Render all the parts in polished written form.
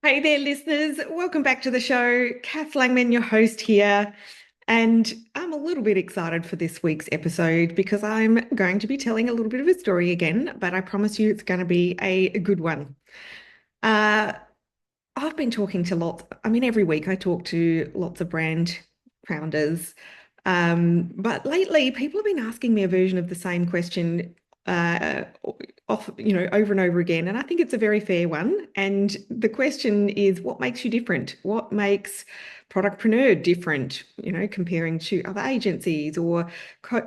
Hey there, listeners. Welcome back to the show. Kath Langman, your host here. And I'm a little bit excited for this week's episode because I'm going to be telling a little bit of a story again, but I promise you it's going to be a good one. Uh, I've been talking to every week I talk to lots of brand founders. But lately people have been asking me a version of the same question uh, over and over again. And I think it's a very fair one. And the question is, what makes you different? What makes Productpreneur different, comparing to other agencies or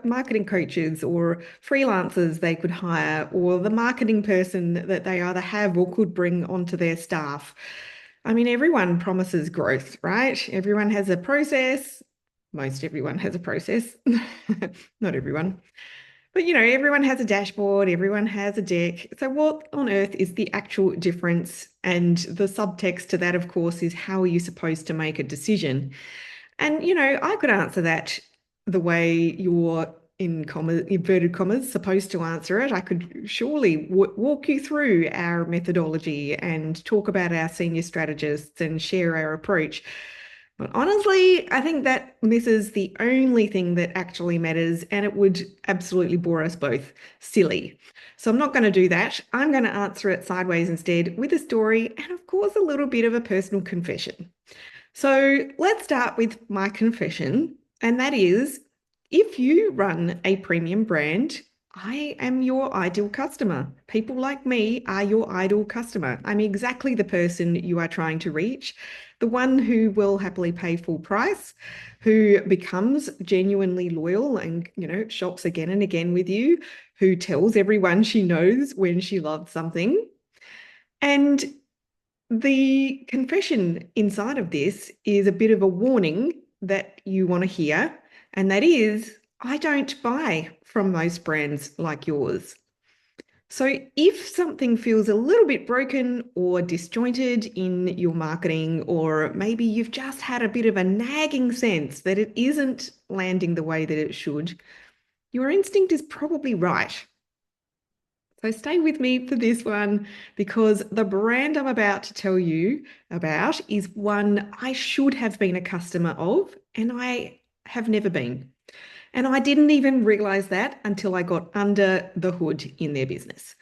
marketing coaches or freelancers they could hire or the marketing person that they either have or could bring onto their staff? I mean, everyone promises growth, right? Everyone has a process. Most everyone has a process. Not everyone. But everyone has a dashboard, everyone has a deck. So what on earth is the actual difference? And the subtext to that, of course, is how are you supposed to make a decision? And I could answer that the way you're in commas, inverted commas, supposed to answer it. I could surely walk you through our methodology and talk about our senior strategists and share our approach. But honestly, I think that misses the only thing that actually matters, and it would absolutely bore us both silly. So I'm not going to do that. I'm going to answer it sideways instead with a story and, of course, a little bit of a personal confession. So let's start with my confession, and that is if you run a premium brand, I am your ideal customer. People like me are your ideal customer. I'm exactly the person you are trying to reach, the one who will happily pay full price, who becomes genuinely loyal and, shops again and again with you, who tells everyone she knows when she loves something. And the confession inside of this is a bit of a warning that you want to hear, and that is I don't buy from most brands like yours. So if something feels a little bit broken or disjointed in your marketing, or maybe you've just had a bit of a nagging sense that it isn't landing the way that it should, your instinct is probably right. So stay with me for this one because the brand I'm about to tell you about is one I should have been a customer of, and I have never been. And I didn't even realize that until I got under the hood in their business.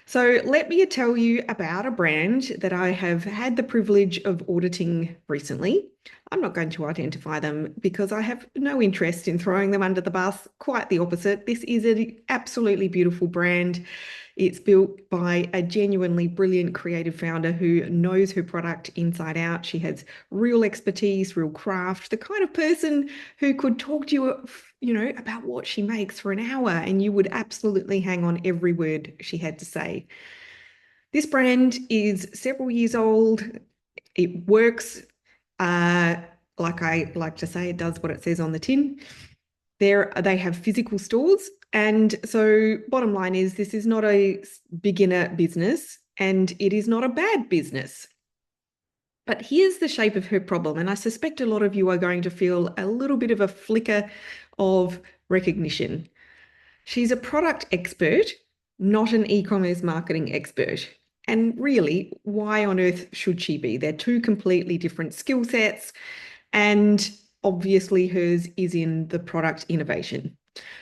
So let me tell you about a brand that I have had the privilege of auditing recently. I'm not going to identify them because I have no interest in throwing them under the bus. Quite the opposite. This is an absolutely beautiful brand. It's built by a genuinely brilliant creative founder who knows her product inside out. She has real expertise, real craft, the kind of person who could talk to you, about what she makes for an hour and you would absolutely hang on every word she had to say. This brand is several years old. It works, like I like to say, it does what it says on the tin. They have physical stores. And so bottom line is this is not a beginner business and it is not a bad business. But here's the shape of her problem. And I suspect a lot of you are going to feel a little bit of a flicker of recognition. She's a product expert, not an e-commerce marketing expert. And really, why on earth should she be? They're two completely different skill sets. And obviously, hers is in the product innovation.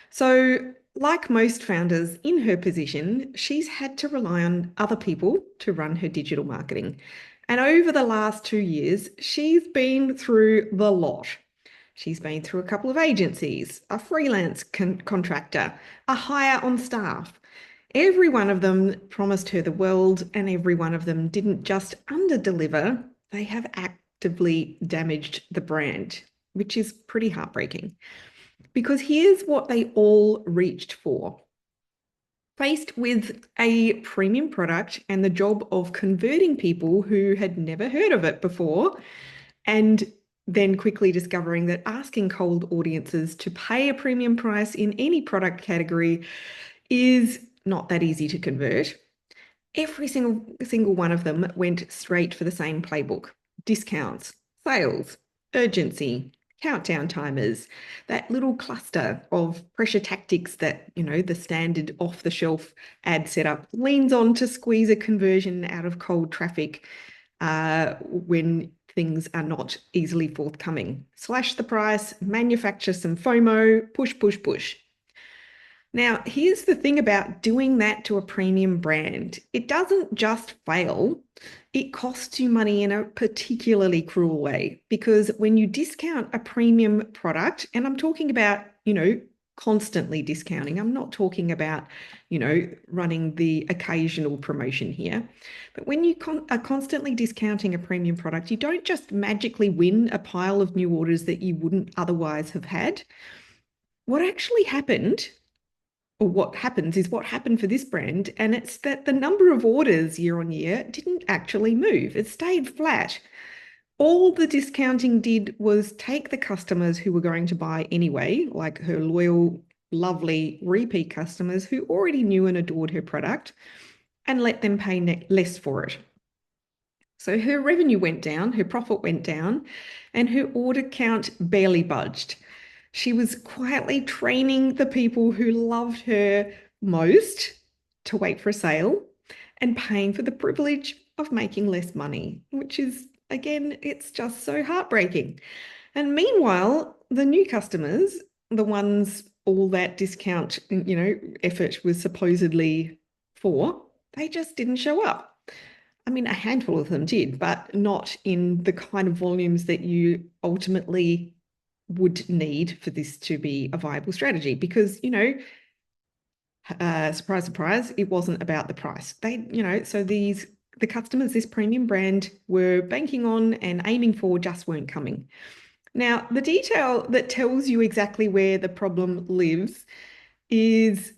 So, like most founders in her position, she's had to rely on other people to run her digital marketing. And over the last 2 years, she's been through the lot. She's been through a couple of agencies, a freelance contractor, a hire on staff. Every one of them promised her the world, and every one of them didn't just under-deliver, they have actively damaged the brand, which is pretty heartbreaking. Because here's what they all reached for. Faced with a premium product and the job of converting people who had never heard of it before, and then quickly discovering that asking cold audiences to pay a premium price in any product category is not that easy to convert. Every single one of them went straight for the same playbook: discounts, sales, urgency, countdown timers, that little cluster of pressure tactics that, the standard off-the-shelf ad setup leans on to squeeze a conversion out of cold traffic. when things are not easily forthcoming. Slash the price, manufacture some FOMO, push, push, push. Now, here's the thing about doing that to a premium brand. It doesn't just fail, it costs you money in a particularly cruel way because when you discount a premium product, and I'm talking about, constantly discounting, I'm not talking about, running the occasional promotion here, but when you are constantly discounting a premium product, you don't just magically win a pile of new orders that you wouldn't otherwise have had. What actually happened or what happens is what happened for this brand, and it's that the number of orders year on year didn't actually move. It stayed flat. All the discounting did was take the customers who were going to buy anyway, like her loyal, lovely repeat customers who already knew and adored her product, and let them pay less for it. So her revenue went down, her profit went down, and her order count barely budged. She was quietly training the people who loved her most to wait for a sale and paying for the privilege of making less money, which is, again, it's just so heartbreaking. And meanwhile, the new customers, the ones all that discount, effort was supposedly for, they just didn't show up. I mean, a handful of them did, but not in the kind of volumes that you ultimately would need for this to be a viable strategy because, surprise, surprise, it wasn't about the price. So the customers this premium brand were banking on and aiming for just weren't coming. Now, the detail that tells you exactly where the problem lives is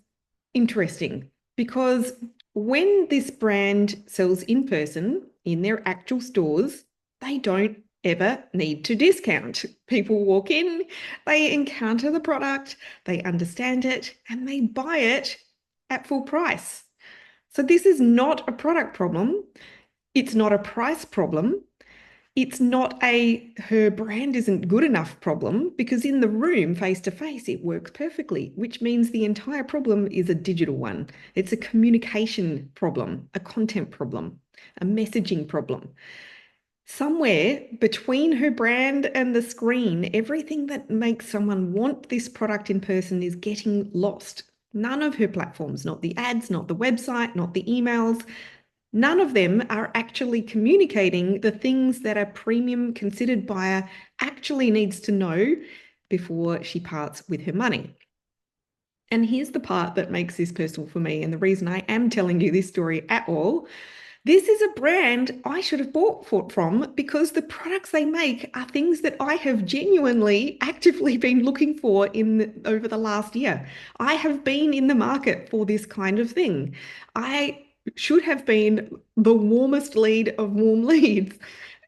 interesting because when this brand sells in person in their actual stores, they don't ever need to discount. People walk in, they encounter the product, they understand it, and they buy it at full price. So this is not a product problem. It's not a price problem. It's not her brand isn't good enough problem because in the room, face to face, it works perfectly, which means the entire problem is a digital one. It's a communication problem, a content problem, a messaging problem. Somewhere between her brand and the screen, everything that makes someone want this product in person is getting lost. None of her platforms, not the ads, not the website, not the emails, none of them are actually communicating the things that a premium considered buyer actually needs to know before she parts with her money. And here's the part that makes this personal for me, and the reason I am telling you this story at all. This is a brand I should have bought from because the products they make are things that I have genuinely actively been looking for over the last year. I have been in the market for this kind of thing. I should have been the warmest lead of warm leads.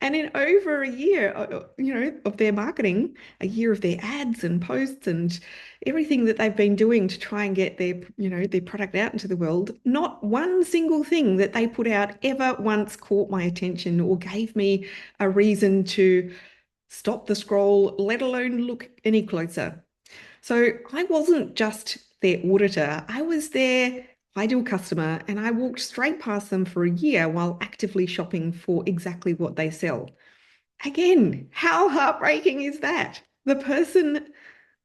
And in over a year, of their marketing, a year of their ads and posts and everything that they've been doing to try and get their product out into the world, not one single thing that they put out ever once caught my attention or gave me a reason to stop the scroll, let alone look any closer. So I wasn't just their auditor, I was their ideal customer, and I walked straight past them for a year while actively shopping for exactly what they sell. Again, how heartbreaking is that? The person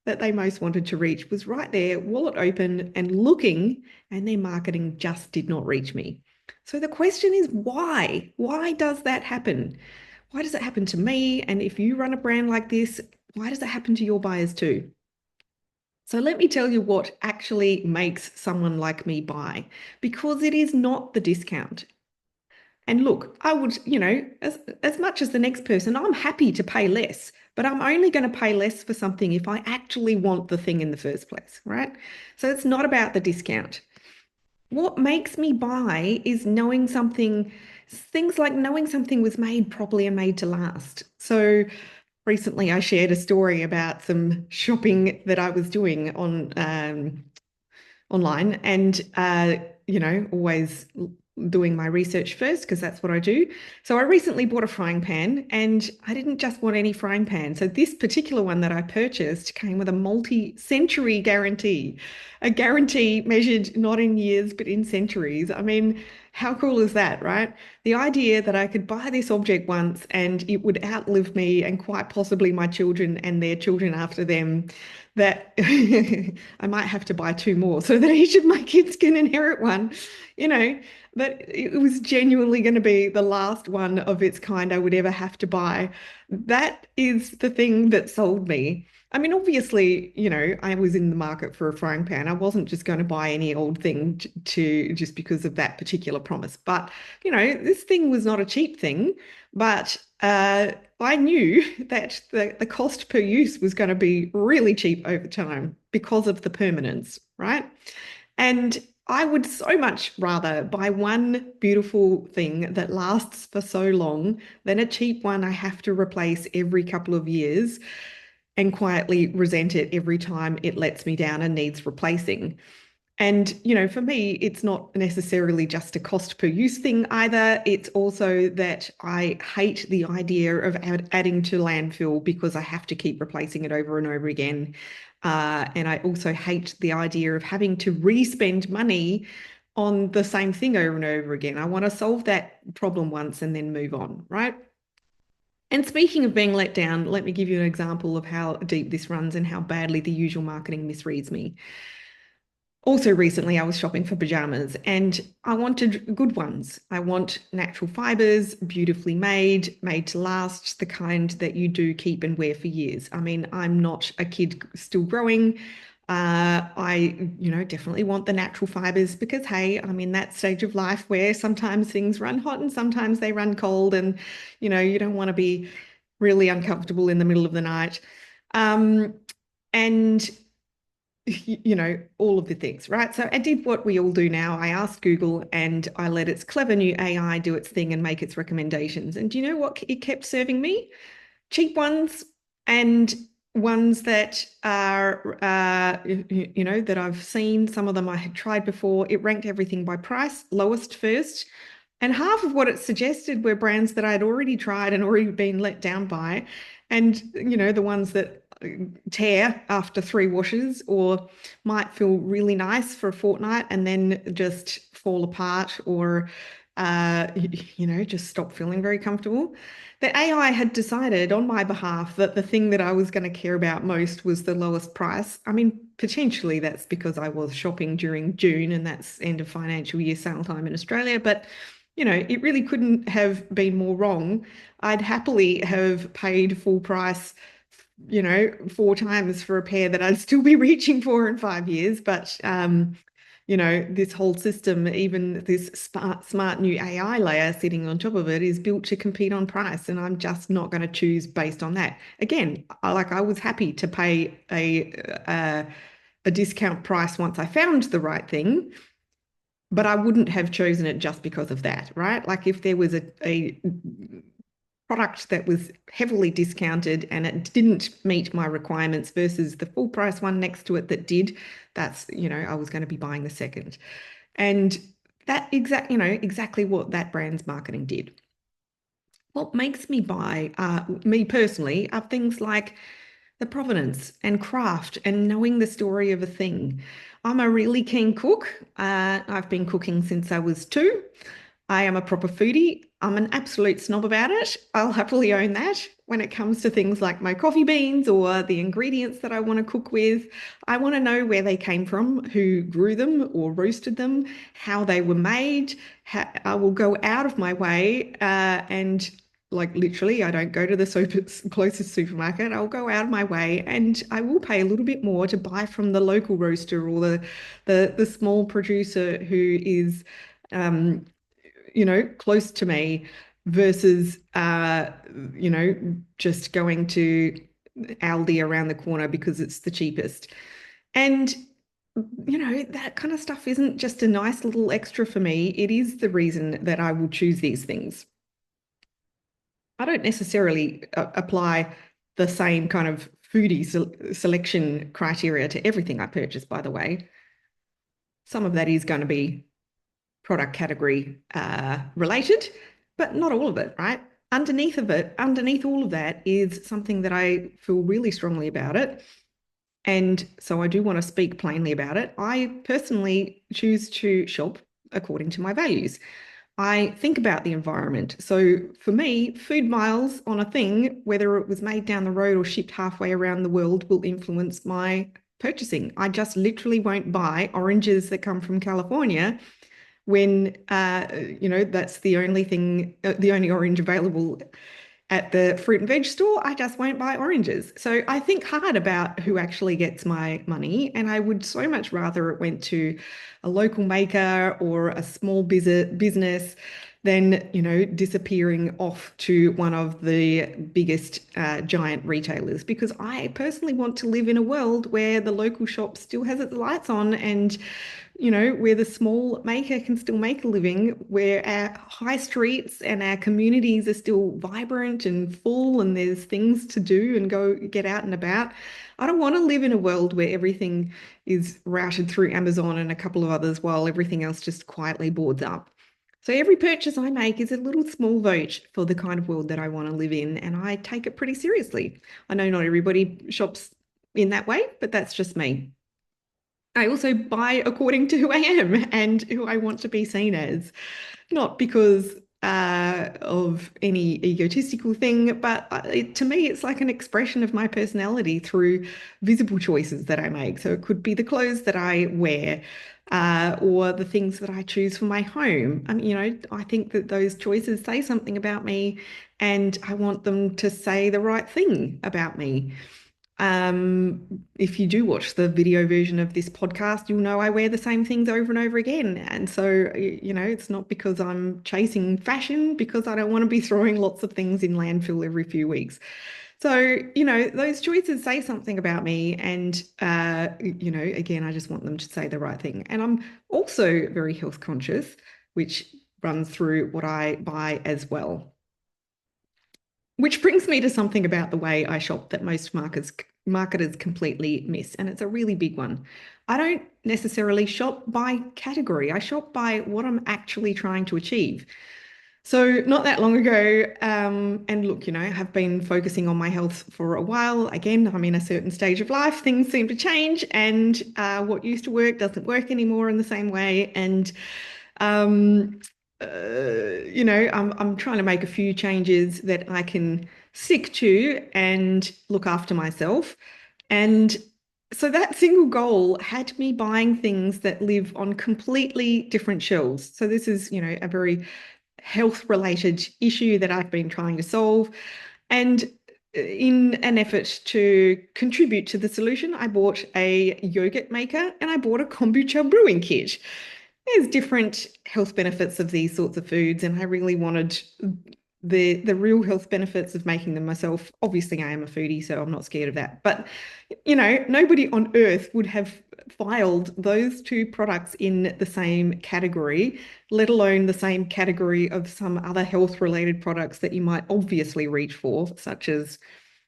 that they most wanted to reach was right there, wallet open and looking, and their marketing just did not reach me. So the question is why? Why does that happen? Why does it happen to me? And if you run a brand like this, why does it happen to your buyers too? So let me tell you what actually makes someone like me buy, because it is not the discount. And look, I would, as much as the next person, I'm happy to pay less, but I'm only going to pay less for something if I actually want the thing in the first place, right? So it's not about the discount. What makes me buy is knowing something, things like knowing something was made properly and made to last. So recently I shared a story about some shopping that I was doing online and always doing my research first because that's what I do. So I recently bought a frying pan and I didn't just want any frying pan. So this particular one that I purchased came with a multi-century guarantee, a guarantee measured not in years but in centuries. I mean, How cool is that, right? The idea that I could buy this object once and it would outlive me and quite possibly my children and their children after them, that I might have to buy two more so that each of my kids can inherit one, you know, that it was genuinely going to be the last one of its kind I would ever have to buy. That is the thing that sold me. I mean, obviously, I was in the market for a frying pan. I wasn't just going to buy any old thing to just because of that particular promise. But, this thing was not a cheap thing, but I knew that the cost per use was going to be really cheap over time because of the permanence, right? And I would so much rather buy one beautiful thing that lasts for so long than a cheap one I have to replace every couple of years and quietly resent it every time it lets me down and needs replacing. And, for me, it's not necessarily just a cost per use thing either. It's also that I hate the idea of adding to landfill because I have to keep replacing it over and over again. And I also hate the idea of having to re-spend money on the same thing over and over again. I want to solve that problem once and then move on, right? And speaking of being let down, let me give you an example of how deep this runs and how badly the usual marketing misreads me. Also, recently I was shopping for pajamas and I wanted good ones. I want natural fibers, beautifully made, made to last, the kind that you do keep and wear for years. I mean, I'm not a kid still growing. I definitely want the natural fibers because, hey, I'm in that stage of life where sometimes things run hot and sometimes they run cold, and, you don't want to be really uncomfortable in the middle of the night. And all of the things, right? So I did what we all do now. I asked Google and I let its clever new AI do its thing and make its recommendations. And do you know what it kept serving me? Cheap ones and ones that are, that I've seen. Some of them I had tried before. It ranked everything by price, lowest first. And half of what it suggested were brands that I'd already tried and already been let down by. And, the ones that tear after three washes or might feel really nice for a fortnight and then just fall apart or, just stop feeling very comfortable. The AI had decided on my behalf that the thing that I was going to care about most was the lowest price. I mean, potentially that's because I was shopping during June and that's end of financial year sale time in Australia, but it really couldn't have been more wrong. I'd happily have paid full price, four times for a pair that I'd still be reaching for in 5 years. But, this whole system, even this smart new AI layer sitting on top of it, is built to compete on price. And I'm just not going to choose based on that. Again, I was happy to pay a discount price once I found the right thing, but I wouldn't have chosen it just because of that, right? Like if there was a product that was heavily discounted and it didn't meet my requirements versus the full price one next to it that did, that's, I was going to be buying the second. And that exactly what that brand's marketing did. What makes me buy, me personally, are things like the provenance and craft and knowing the story of a thing. I'm a really keen cook. I've been cooking since I was 2. I am a proper foodie. I'm an absolute snob about it. I'll happily own that. When it comes to things like my coffee beans or the ingredients that I want to cook with, I want to know where they came from, who grew them or roasted them, how they were made. I will go out of my way and like literally, I don't go to the closest supermarket. I'll go out of my way and I will pay a little bit more to buy from the local roaster or the small producer who is close to me versus just going to Aldi around the corner because it's the cheapest. And that kind of stuff isn't just a nice little extra for me. It is the reason that I will choose these things. I don't necessarily apply the same kind of foodie selection criteria to everything I purchase, by the way. Some of that is going to be product category related, but not all of it, right? Underneath all of that is something that I feel really strongly about it. And so I do want to speak plainly about it. I personally choose to shop according to my values. I think about the environment. So for me, food miles on a thing, whether it was made down the road or shipped halfway around the world, will influence my purchasing. I just literally won't buy oranges that come from California when that's the only thing, the only orange available at the fruit and veg store. I just won't buy oranges. So I think hard about who actually gets my money, and I would so much rather it went to a local maker or a small business than, disappearing off to one of the biggest giant retailers, because I personally want to live in a world where the local shop still has its lights on, and where the small maker can still make a living, where our high streets and our communities are still vibrant and full and there's things to do and go get out and about. I don't want to live in a world where everything is routed through Amazon and a couple of others while everything else just quietly boards up. So every purchase I make is a little small vote for the kind of world that I want to live in, and I take it pretty seriously. I know not everybody shops in that way, but that's just me. I also buy according to who I am and who I want to be seen as, not because of any egotistical thing, but to me, it's like an expression of my personality through visible choices that I make. So it could be the clothes that I wear, or the things that I choose for my home. I mean, I think that those choices say something about me, and I want them to say the right thing about me. If you do watch the video version of this podcast, you'll know I wear the same things over and over again. And so, it's not because I'm chasing fashion, because I don't want to be throwing lots of things in landfill every few weeks. So, those choices say something about me. And, again, I just want them to say the right thing. And I'm also very health conscious, which runs through what I buy as well. Which brings me to something about the way I shop that most marketers completely miss, and it's a really big one. I don't necessarily shop by category. I shop by what I'm actually trying to achieve. So not that long ago, and look, I have been focusing on my health for a while. Again, I'm in a certain stage of life. Things seem to change, and what used to work doesn't work anymore in the same way. And um, I'm trying to make a few changes that I can stick to and look after myself. And so that single goal had me buying things that live on completely different shelves. So this is, a very health related issue that I've been trying to solve. And in an effort to contribute to the solution, I bought a yogurt maker and I bought a kombucha brewing kit. There's different health benefits of these sorts of foods, and I really wanted the real health benefits of making them myself. Obviously, I am a foodie, so I'm not scared of that. But nobody on earth would have filed those two products in the same category, let alone the same category of some other health related products that you might obviously reach for, such as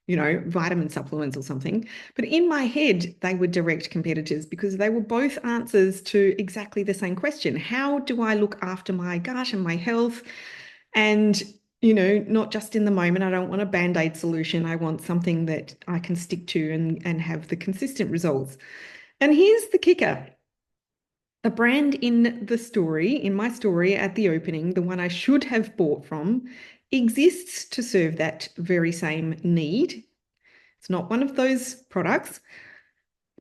vitamin supplements or something. But in my head, they were direct competitors because they were both answers to exactly the same question. How do I look after my gut and my health? And, not just in the moment. I don't want a band-aid solution. I want something that I can stick to and have the consistent results. And here's the kicker. The brand in my story at the opening, the one I should have bought from, exists to serve that very same need. It's not one of those products,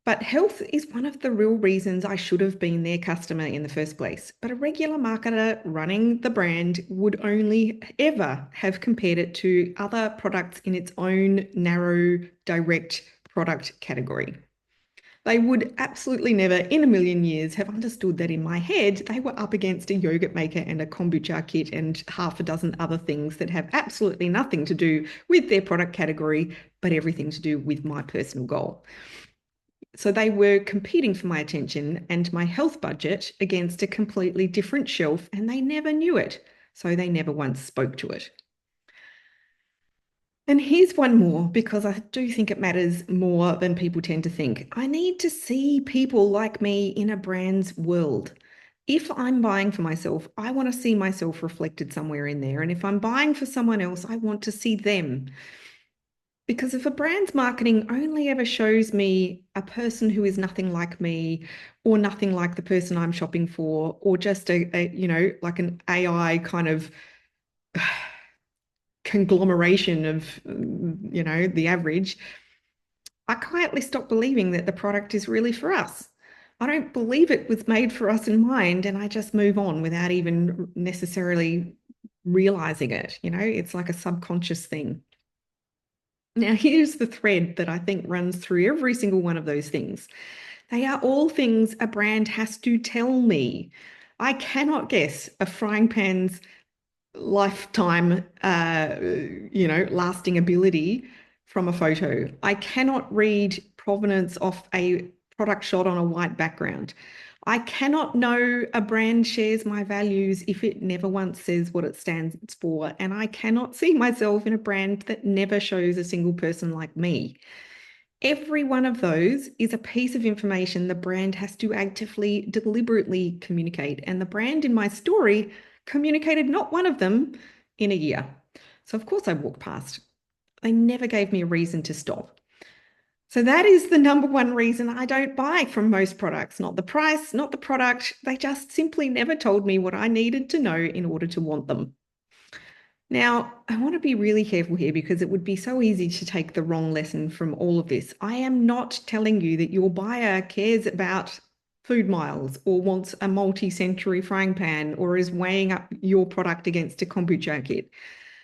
but health is one of the real reasons I should have been their customer in the first place. But a regular marketer running the brand would only ever have compared it to other products in its own narrow, direct product category. They would absolutely never in a million years have understood that in my head, they were up against a yogurt maker and a kombucha kit and half a dozen other things that have absolutely nothing to do with their product category, but everything to do with my personal goal. So they were competing for my attention and my health budget against a completely different shelf, and they never knew it. So they never once spoke to it. And here's one more, because I do think it matters more than people tend to think. I need to see people like me in a brand's world. If I'm buying for myself, I want to see myself reflected somewhere in there. And if I'm buying for someone else, I want to see them. Because if a brand's marketing only ever shows me a person who is nothing like me or nothing like the person I'm shopping for, or just like an AI kind of conglomeration of, the average, I quietly stop believing that the product is really for us. I don't believe it was made for us in mind, and I just move on without even necessarily realizing it. It's like a subconscious thing. Now, here's the thread that I think runs through every single one of those things. They are all things a brand has to tell me. I cannot guess a frying pan's lifetime, lasting ability from a photo. I cannot read provenance off a product shot on a white background. I cannot know a brand shares my values if it never once says what it stands for. And I cannot see myself in a brand that never shows a single person like me. Every one of those is a piece of information the brand has to actively, deliberately communicate. And the brand in my story communicated not one of them in a year. So, of course, I walked past. They never gave me a reason to stop. So, that is the number one reason I don't buy from most products. Not the price, not the product. They just simply never told me what I needed to know in order to want them. Now, I want to be really careful here because it would be so easy to take the wrong lesson from all of this. I am not telling you that your buyer cares about food miles or wants a multi-century frying pan or is weighing up your product against a kombucha kit.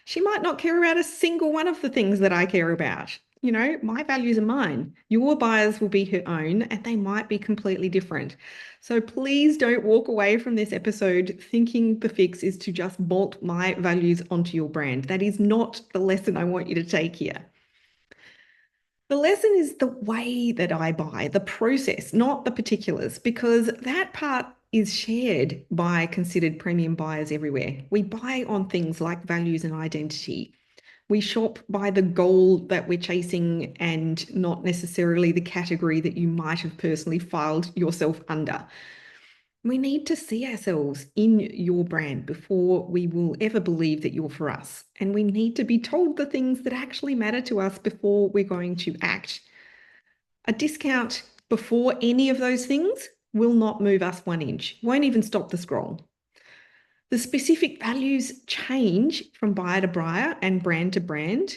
She might not care about a single one of the things that I care about. My values are mine. Your buyers will be her own, and they might be completely different. So please don't walk away from this episode thinking the fix is to just bolt my values onto your brand. That is not the lesson I want you to take here. The lesson is the way that I buy, the process, not the particulars, because that part is shared by considered premium buyers everywhere. We buy on things like values and identity. We shop by the goal that we're chasing and not necessarily the category that you might have personally filed yourself under. We need to see ourselves in your brand before we will ever believe that you're for us. And we need to be told the things that actually matter to us before we're going to act. A discount before any of those things will not move us 1 inch, won't even stop the scroll. The specific values change from buyer to buyer and brand to brand,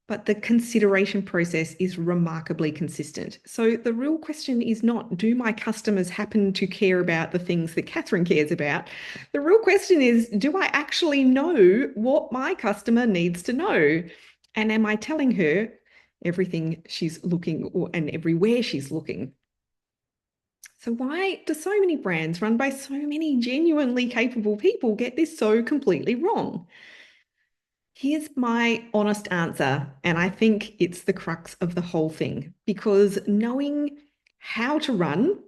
but the consideration process is remarkably consistent. So the real question is not, do my customers happen to care about the things that Catherine cares about? The real question is, do I actually know what my customer needs to know? And am I telling her everything she's looking and everywhere she's looking? So why do so many brands run by so many genuinely capable people get this so completely wrong? Here's my honest answer, and I think it's the crux of the whole thing, because knowing how to run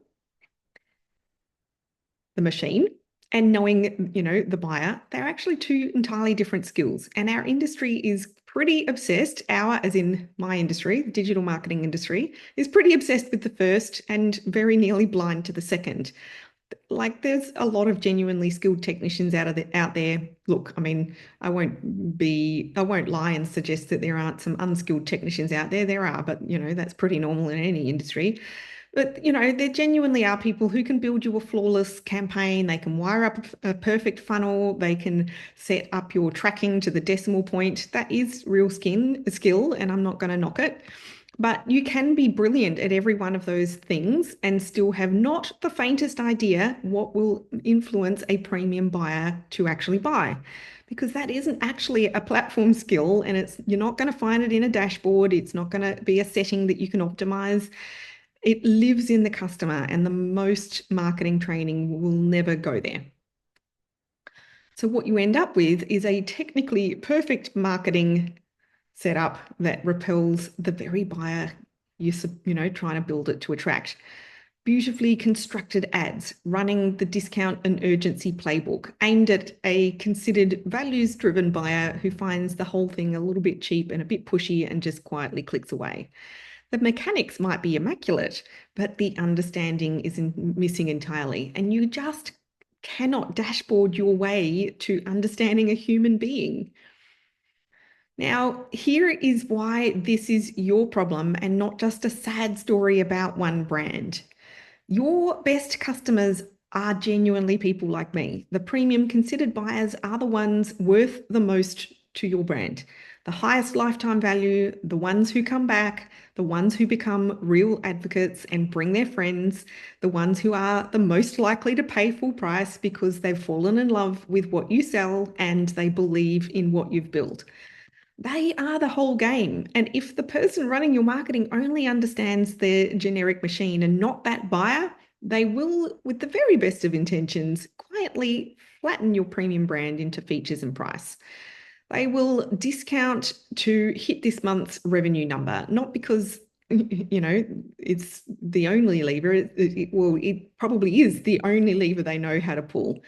the machine and knowing, the buyer, they're actually two entirely different skills. And our industry is pretty obsessed, as in my industry, the digital marketing industry, is pretty obsessed with the first and very nearly blind to the second. Like there's a lot of genuinely skilled technicians out there. Look, I mean, I won't lie and suggest that there aren't some unskilled technicians out there. There are, but that's pretty normal in any industry. But there genuinely are people who can build you a flawless campaign. They can wire up a perfect funnel. They can set up your tracking to the decimal point. That is real skill, and I'm not going to knock it. But you can be brilliant at every one of those things and still have not the faintest idea what will influence a premium buyer to actually buy. Because that isn't actually a platform skill, and you're not going to find it in a dashboard. It's not going to be a setting that you can optimize. It lives in the customer, and the most marketing training will never go there. So what you end up with is a technically perfect marketing setup that repels the very buyer you're trying to build it to attract. Beautifully constructed ads running the discount and urgency playbook aimed at a considered values-driven buyer who finds the whole thing a little bit cheap and a bit pushy and just quietly clicks away. The mechanics might be immaculate, but the understanding is missing entirely, and you just cannot dashboard your way to understanding a human being. Now, here is why this is your problem and not just a sad story about one brand. Your best customers are genuinely people like me. The premium considered buyers are the ones worth the most to your brand. The highest lifetime value, the ones who come back, the ones who become real advocates and bring their friends, the ones who are the most likely to pay full price because they've fallen in love with what you sell and they believe in what you've built. They are the whole game. And if the person running your marketing only understands the generic machine and not that buyer, they will, with the very best of intentions, quietly flatten your premium brand into features and price. They will discount to hit this month's revenue number, not because it's the only lever. Well, it probably is the only lever they know how to pull.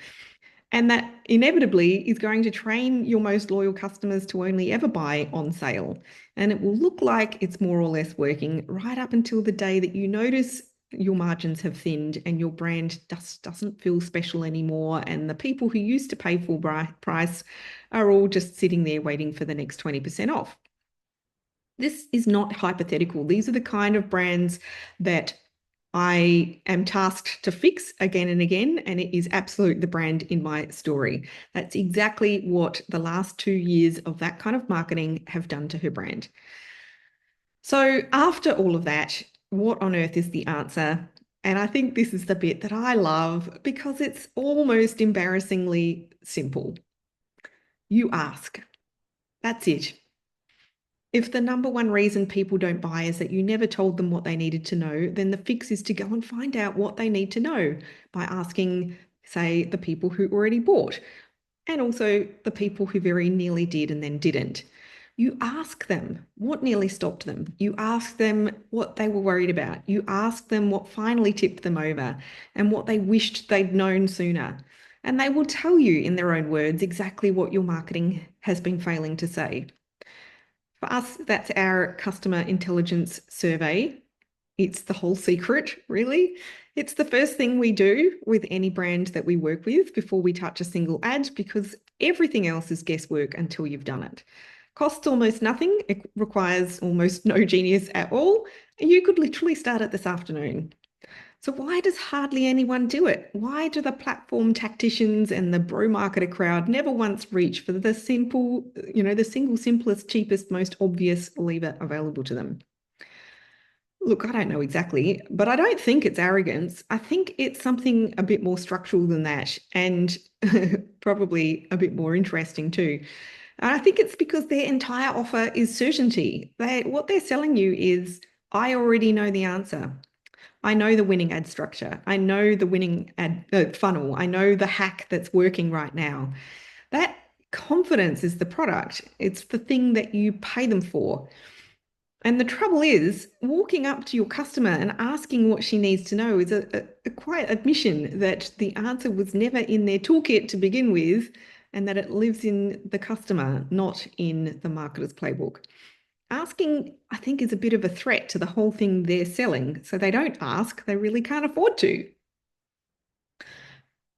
And that inevitably is going to train your most loyal customers to only ever buy on sale. And it will look like it's more or less working right up until the day that you notice your margins have thinned and your brand just doesn't feel special anymore. And the people who used to pay full price are all just sitting there waiting for the next 20% off. This is not hypothetical. These are the kind of brands that I am tasked to fix again and again, and it is absolute the brand in my story. That's exactly what the last 2 years of that kind of marketing have done to her brand. So, after all of that, what on earth is the answer? And I think this is the bit that I love because it's almost embarrassingly simple. You ask. That's it. If the number one reason people don't buy is that you never told them what they needed to know, then the fix is to go and find out what they need to know by asking, say, the people who already bought, and also the people who very nearly did and then didn't. You ask them what nearly stopped them. You ask them what they were worried about. You ask them what finally tipped them over and what they wished they'd known sooner. And they will tell you in their own words exactly what your marketing has been failing to say. For us, that's our customer intelligence survey. It's the whole secret, really. It's the first thing we do with any brand that we work with before we touch a single ad because everything else is guesswork until you've done it. Costs almost nothing. It requires almost no genius at all. You could literally start it this afternoon. So why does hardly anyone do it? Why do the platform tacticians and the bro marketer crowd never once reach for the simple, the single simplest, cheapest, most obvious lever available to them? Look, I don't know exactly, but I don't think it's arrogance. I think it's something a bit more structural than that and probably a bit more interesting too. And I think it's because their entire offer is certainty. What they're selling you is, I already know the answer. I know the winning ad structure. I know the winning ad funnel. I know the hack that's working right now. That confidence is the product. It's the thing that you pay them for. And the trouble is, walking up to your customer and asking what she needs to know is a quiet admission that the answer was never in their toolkit to begin with, and that it lives in the customer, not in the marketer's playbook. Asking, I think, is a bit of a threat to the whole thing they're selling. So they don't ask, they really can't afford to.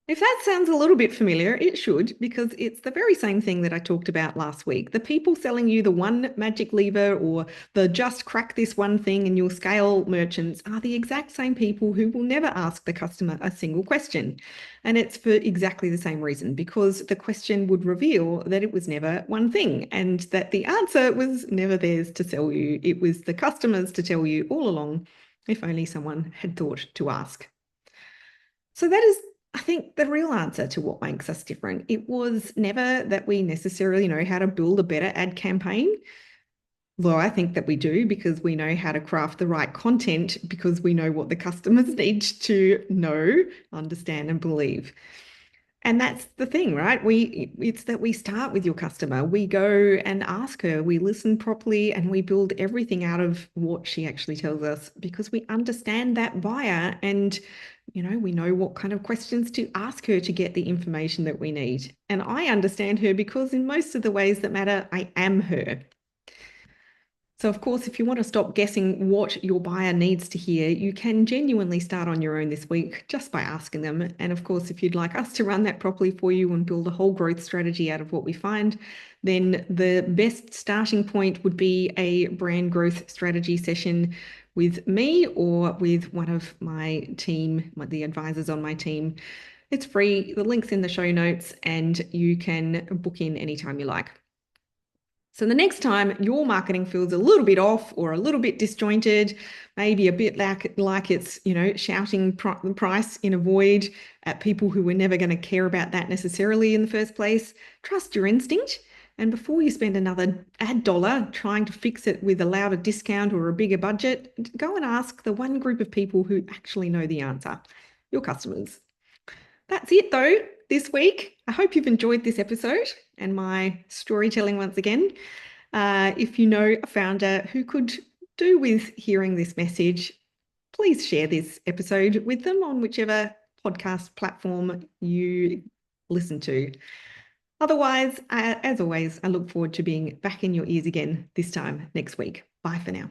If that sounds a little bit familiar, it should, because it's the very same thing that I talked about last week. The people selling you the one magic lever or the just crack this one thing in your scale merchants are the exact same people who will never ask the customer a single question. And it's for exactly the same reason, because the question would reveal that it was never one thing and that the answer was never theirs to sell you. It was the customer's to tell you all along, if only someone had thought to ask. So that is, I think, the real answer to what makes us different. It was never that we necessarily know how to build a better ad campaign, though I think that we do because we know how to craft the right content because we know what the customers need to know, understand, and believe. And that's the thing, right? It's that we start with your customer. We go and ask her, we listen properly, and we build everything out of what she actually tells us because we understand that buyer and we know what kind of questions to ask her to get the information that we need. And I understand her because in most of the ways that matter, I am her. So, of course, if you want to stop guessing what your buyer needs to hear, you can genuinely start on your own this week just by asking them. And of course, if you'd like us to run that properly for you and build a whole growth strategy out of what we find, then the best starting point would be a brand growth strategy session with me or with one of my team, the advisors on my team. It's free. The link's in the show notes, and you can book in anytime you like. So the next time your marketing feels a little bit off or a little bit disjointed, maybe a bit like it's, shouting price in a void at people who were never going to care about that necessarily in the first place, trust your instinct. And before you spend another ad dollar trying to fix it with a louder discount or a bigger budget, go and ask the one group of people who actually know the answer, your customers. That's it though, this week. I hope you've enjoyed this episode and my storytelling once again. If you know a founder who could do with hearing this message, please share this episode with them on whichever podcast platform you listen to. Otherwise, as always, I look forward to being back in your ears again this time next week. Bye for now.